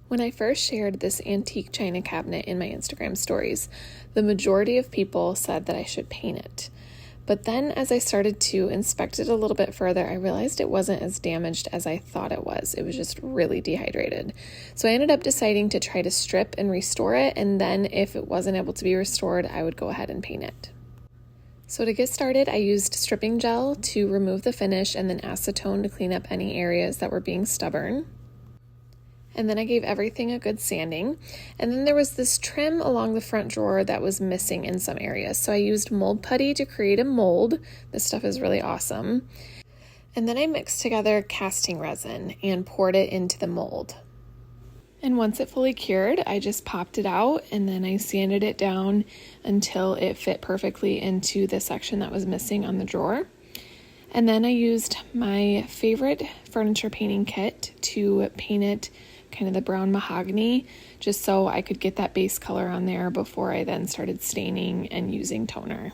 When I first shared this antique china cabinet in my Instagram stories, the majority of people said that I should paint it. But then as I started to inspect it a little bit further, I realized it wasn't as damaged as I thought it was. It was just really dehydrated. So I ended up deciding to try to strip and restore it, and then if it wasn't able to be restored, I would go ahead and paint it. So to get started, I used stripping gel to remove the finish and then acetone to clean up any areas that were being stubborn. And then I gave everything a good sanding. And then there was this trim along the front drawer that was missing in some areas. So I used mold putty to create a mold. This stuff is really awesome. And then I mixed together casting resin and poured it into the mold. And once it fully cured, I just popped it out and then I sanded it down until it fit perfectly into the section that was missing on the drawer. And then I used my favorite furniture painting kit to paint it kind of the brown mahogany, just so I could get that base color on there before I then started staining and using toner.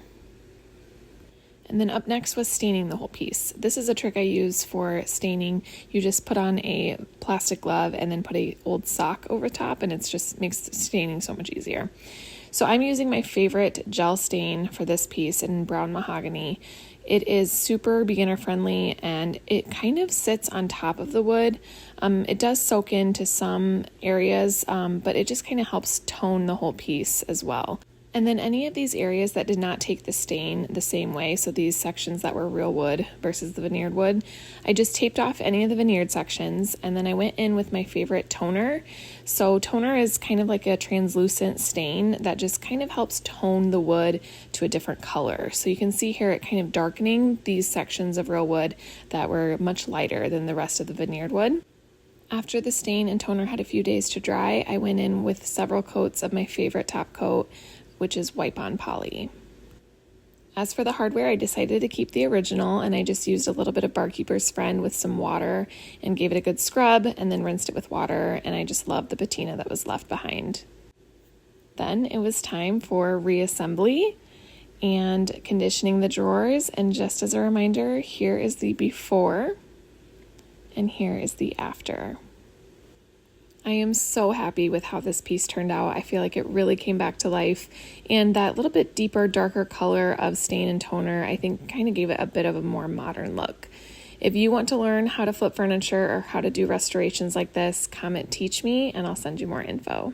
And then up next was staining the whole piece. This is a trick I use for staining. You just put on a plastic glove and then put an old sock over top, and it just makes staining so much easier. So I'm using my favorite gel stain for this piece in brown mahogany. It is super beginner friendly and it kind of sits on top of the wood. It does soak into some areas, but it just kind of helps tone the whole piece as well. And then any of these areas that did not take the stain the same way, so these sections that were real wood versus the veneered wood, I just taped off any of the veneered sections, and then I went in with my favorite toner. So toner is kind of like a translucent stain that just kind of helps tone the wood to a different color. So you can see here it kind of darkening these sections of real wood that were much lighter than the rest of the veneered wood. After the stain and toner had a few days to dry, I went in with several coats of my favorite top coat, which is wipe-on poly. As for the hardware, I decided to keep the original, and I just used a little bit of Barkeeper's Friend with some water and gave it a good scrub and then rinsed it with water, and I just loved the patina that was left behind. Then it was time for reassembly and conditioning the drawers, and just as a reminder, here is the before and here is the after. I am so happy with how this piece turned out. I feel like it really came back to life, and that little bit deeper, darker color of stain and toner, I think kind of gave it a bit of a more modern look. If you want to learn how to flip furniture or how to do restorations like this, comment "teach me" and I'll send you more info.